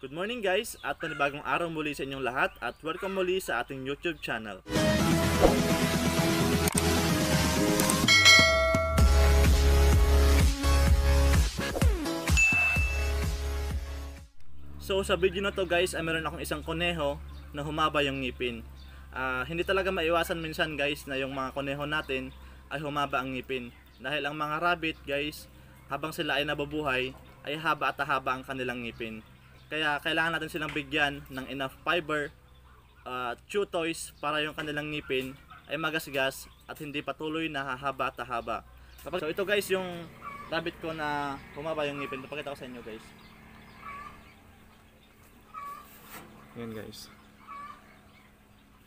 Good morning guys at panibagong araw muli sa inyong lahat at welcome muli sa ating YouTube channel. So sa video na to guys ay meron akong isang kuneho na humaba yung ngipin. Hindi talaga maiwasan minsan guys na yung mga kuneho natin ay humaba ang ngipin. Dahil ang mga rabbit guys, habang sila ay nabubuhay, ay haba at haba ang kanilang ngipin. Kaya kailangan natin silang bigyan ng enough fiber, chew toys para yung kanilang ngipin ay magasgas at hindi patuloy na hahaba at haba. So ito guys yung rabbit ko na humaba yung ngipin. Papakita ko sa inyo guys. Yan guys.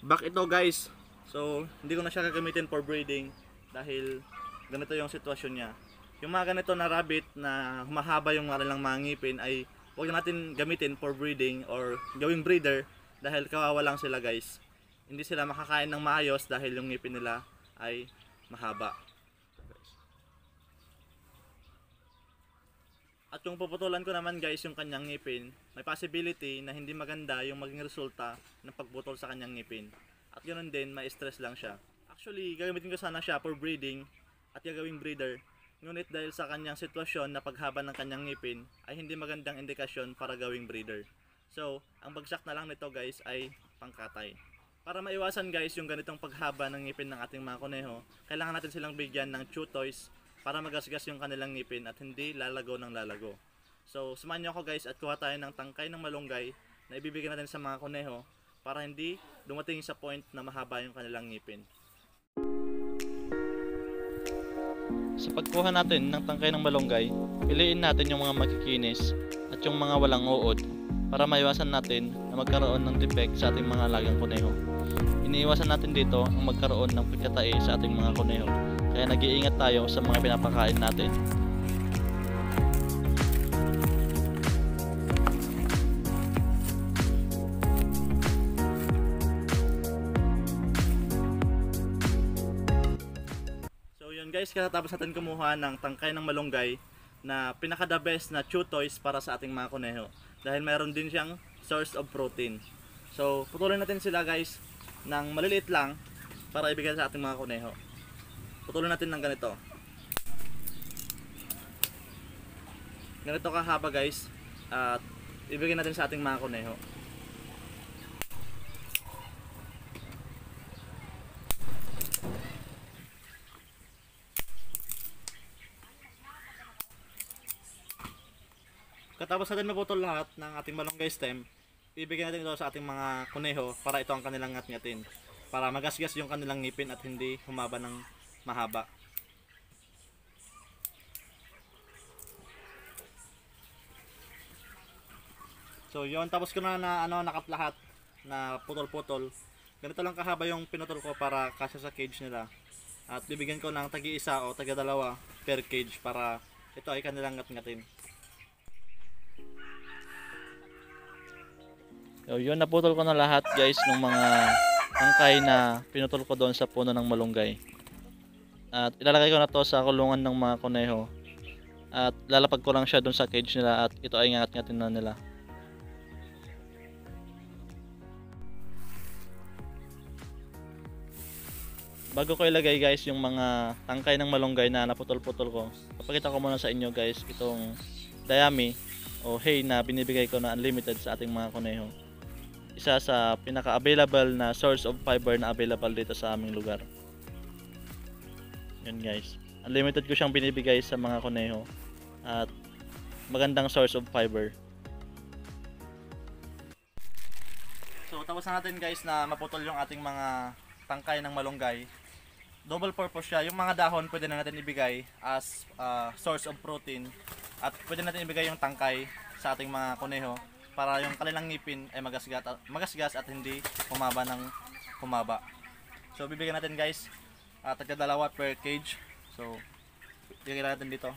Back ito guys. So hindi ko na siya gagamitin for breeding dahil ganito yung sitwasyon niya. Yung mga ganito na rabbit na humahaba yung kanilang mga ngipin ay huwag natin gamitin for breeding or gawing breeder dahil kawawa lang sila guys. Hindi sila makakain ng maayos dahil yung ngipin nila ay mahaba. At yung puputulan ko naman guys yung kanyang ngipin, may possibility na hindi maganda yung maging resulta ng pagputol sa kanyang ngipin. At ganoon din, may stress lang siya. Actually, gagamitin ko sana siya for breeding at gagawing breeder. Ngunit dahil sa kanyang sitwasyon na paghaba ng kanyang ngipin ay hindi magandang indikasyon para gawing breeder. So, ang bagsak na lang nito guys ay pangkatay. Para maiwasan guys yung ganitong paghaba ng ngipin ng ating mga kuneho, kailangan natin silang bigyan ng chew toys para magasgas yung kanilang ngipin at hindi lalago ng lalago. So, samahan niyo ako guys at kuha tayo ng tangkay ng malunggay na ibibigay natin sa mga kuneho para hindi dumating sa point na mahaba yung kanilang ngipin. Sa pagkuha natin ng tangkay ng malunggay, piliin natin yung mga makikinis at yung mga walang uod para maiwasan natin na magkaroon ng defect sa ating mga alagang kuneho. Iniiwasan natin dito ang magkaroon ng pagkatae sa ating mga kuneho, kaya nag-iingat tayo sa mga pinapakain natin. Guys, katapos natin kumuha ng tangkay ng malunggay na pinaka the best na chew toys para sa ating mga kuneho dahil mayroon din siyang source of protein. So putulin natin sila guys ng maliliit lang para ibigay sa ating mga kuneho. Putulin natin ng ganito. Ganito kahaba guys at ibigay natin sa ating mga kuneho. Katapos natin maputol lahat ng ating malunggay stem, ibigay natin ito sa ating mga kuneho para ito ang kanilang ngat-ngatin. Para magasgas yung kanilang ngipin at hindi humaba ng mahaba. So yun, tapos ko na nakat lahat na putol-putol. Ganito lang kahaba yung pinutol ko para kasya sa cage nila. At bibigyan ko ng tagi-isa o taga-dalawa per cage para ito ay kanilang ngat-ngatin. So, yun, naputol ko na lahat guys ng mga tangkay na pinutol ko doon sa puno ng malunggay. At ilalagay ko na to sa kulungan ng mga kuneho. At lalapag ko lang siya doon sa cage nila at ito ay ngat-ngatin na nila. Bago ko ilagay guys yung mga tangkay ng malunggay na naputol-putol ko, papakita ko muna sa inyo guys itong dayami o hay na binibigay ko na unlimited sa ating mga kuneho. Isa sa pinaka-available na source of fiber na available dito sa aming lugar. Yan guys. Unlimited ko siyang binibigay sa mga kuneho at magandang source of fiber. So tapos na natin guys na maputol yung ating mga tangkay ng malunggay. Double purpose siya. Yung mga dahon pwede na natin ibigay as source of protein at pwede natin ibigay yung tangkay sa ating mga kuneho para yung kanilang ngipin ay magasgas at hindi humaba ng humaba. So bibigyan natin guys tagdadalawa per cage. So bigyan natin dito.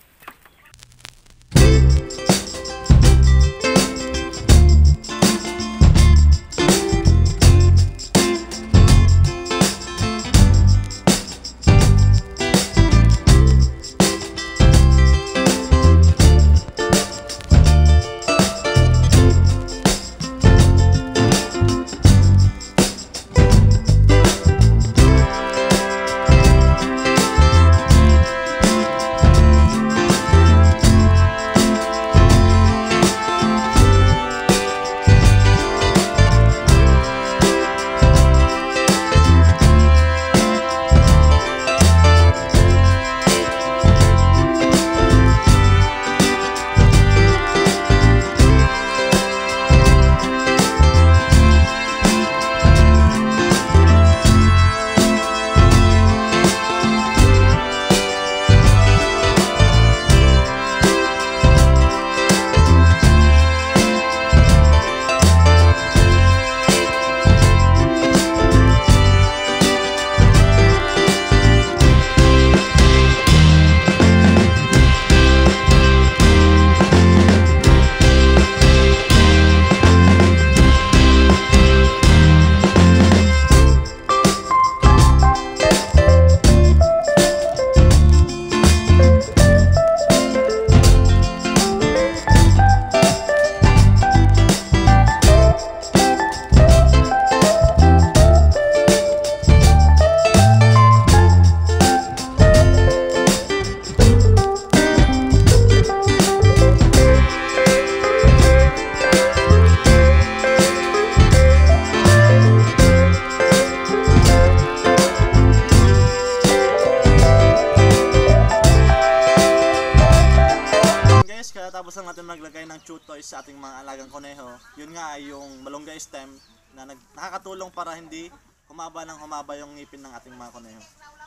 sa ating mga alagang koneho, yun nga ay yung malunggay stem na nakakatulong para hindi humaba ng humaba yung ngipin ng ating mga koneho.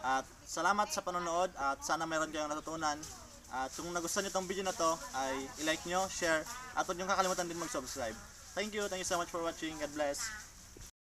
At salamat sa panonood at sana meron kayong natutunan. At kung nagustuhan nyo itong video na to ay i-like nyo, share at huwag nyo kakalimutan din mag-subscribe. Thank you so much for watching. God bless.